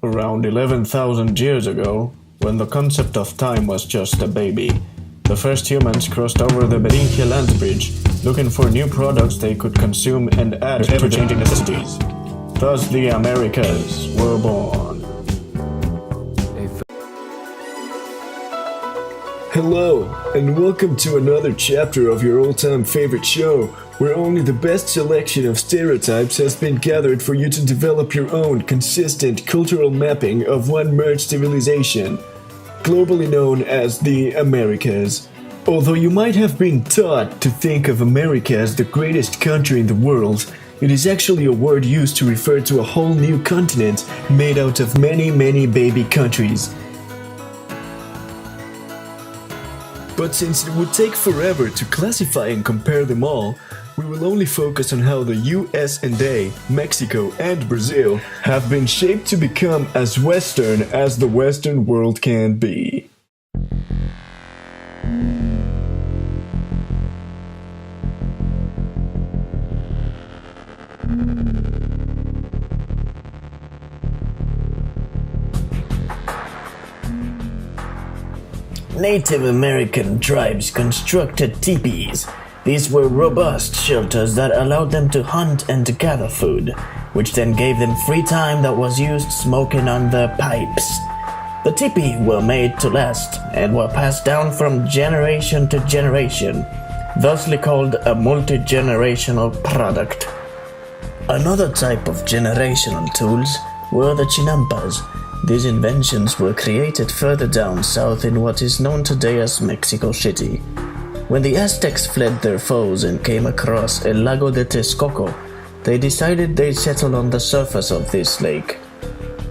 Around 11,000 years ago, when the concept of time was just a baby, the first humans crossed over the Beringia land bridge, looking for new products they could consume and add to ever-changing necessities. Thus the Americas were born. Hello, and welcome to another chapter of your all-time favorite show, where only the best selection of stereotypes has been gathered for you to develop your own consistent cultural mapping of one merged civilization, globally known as the Americas. Although you might have been taught to think of America as the greatest country in the world, it is actually a word used to refer to a whole new continent made out of many baby countries. But since it would take forever to classify and compare them all, we will only focus on how the USA, Mexico, and Brazil have been shaped to become as Western as the Western world can be. Native American tribes constructed teepees. These were robust shelters that allowed them to hunt and to gather food, which then gave them free time that was used smoking on the pipes. The teepee were made to last and were passed down from generation to generation, thusly called a multi-generational product. Another type of generational tools were the chinampas. These inventions were created further down south in what is known today as Mexico City. When the Aztecs fled their foes and came across El Lago de Texcoco, they decided they'd settle on the surface of this lake.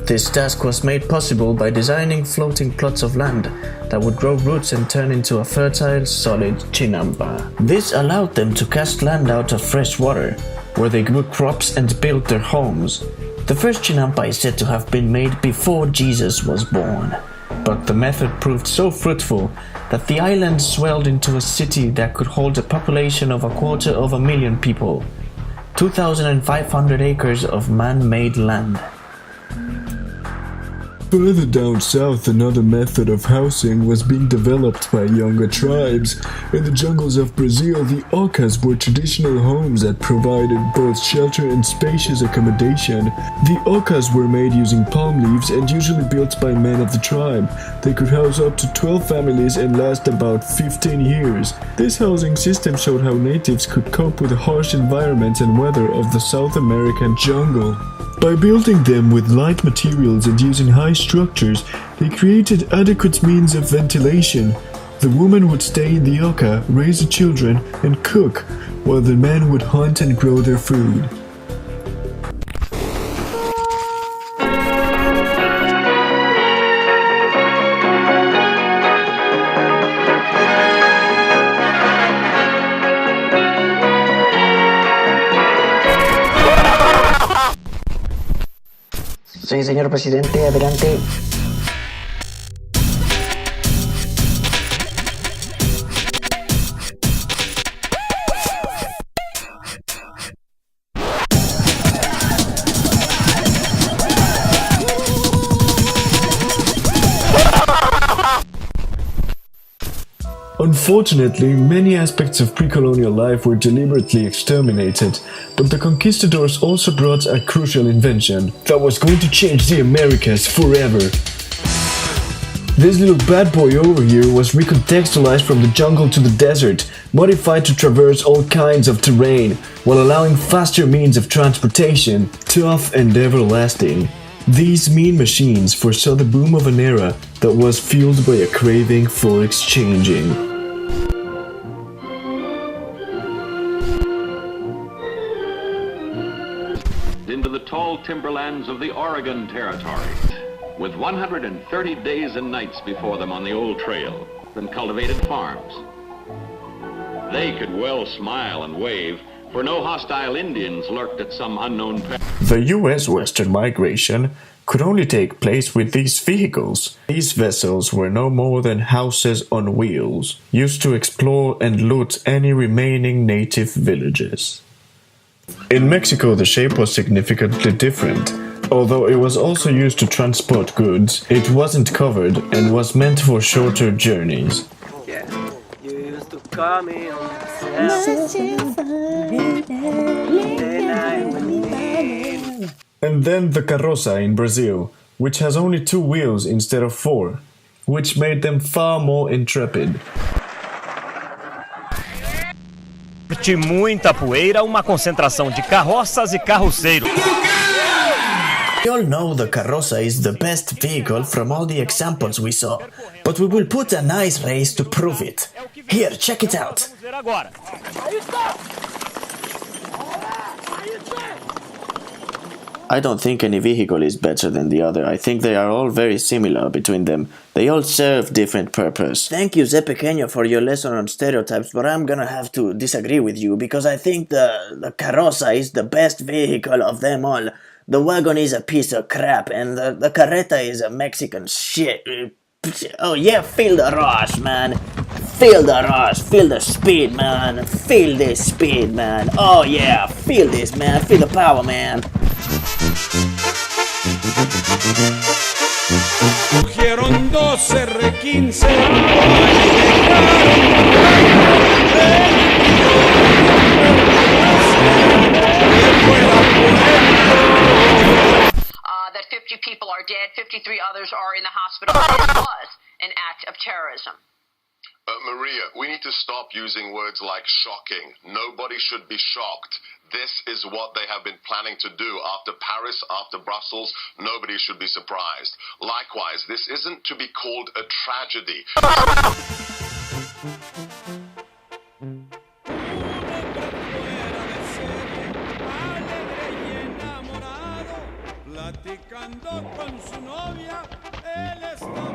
This task was made possible by designing floating plots of land that would grow roots and turn into a fertile, solid chinampa. This allowed them to cast land out of fresh water, where they grew crops and built their homes. The first chinampa is said to have been made before Jesus was born, but the method proved so fruitful that the island swelled into a city that could hold a population of 250,000 people, 2,500 acres of man-made land. Further down south, another method of housing was being developed by younger tribes. In the jungles of Brazil, the Ocas were traditional homes that provided both shelter and spacious accommodation. The Ocas were made using palm leaves and usually built by men of the tribe. They could house up to 12 families and last about 15 years. This housing system showed how natives could cope with the harsh environment and weather of the South American jungle. By building them with light materials and using high structures, they created adequate means of ventilation. The woman would stay in the oca, raise the children, and cook, while the men would hunt and grow their food. Sí, señor presidente, adelante. Unfortunately, many aspects of pre-colonial life were deliberately exterminated, but the conquistadors also brought a crucial invention that was going to change the Americas forever. This little bad boy over here was recontextualized from the jungle to the desert, modified to traverse all kinds of terrain, while allowing faster means of transportation, tough and everlasting. These mean machines foresaw the boom of an era that was fueled by a craving for exchanging. Into the tall timberlands of the Oregon Territory, with 130 days and nights before them on the old trail, and cultivated farms. They could well smile and wave, for no hostile Indians lurked at some unknown path. The U.S. Western migration could only take place with these vehicles. These vessels were no more than houses on wheels, used to explore and loot any remaining native villages. In Mexico, the shape was significantly different. Although it was also used to transport goods, it wasn't covered and was meant for shorter journeys. Yeah. You used to call me on And then the carroça in Brazil, which has only 2 wheels instead of 4, which made them far more intrepid. De muita poeira, uma concentração de carroças e carroceiros. We all know the carroza is the best vehicle from all the examples we saw, but we will put a nice race to prove it. Here, check it out. I don't think any vehicle is better than the other. I think they are all very similar between them. They all serve different purpose. Thank you, Zé Pequeño, for your lesson on stereotypes, but I'm gonna have to disagree with you because I think the carroza is the best vehicle of them all. The wagon is a piece of crap, and the carreta is a Mexican shit. Oh yeah, feel the rush, man. Feel the rush, feel the speed, man. Feel this speed, man. Oh yeah, feel this, man. Feel the power, man. Cogieron 2 R15 that 50 people are dead, 53 others are in the hospital. This was an act of terrorism. Maria, we need to stop using words like shocking. Nobody should be shocked. This is what they have been planning to do. After Paris, after Brussels, nobody should be surprised. Likewise, this isn't to be called a tragedy. Platicando con su novia, él está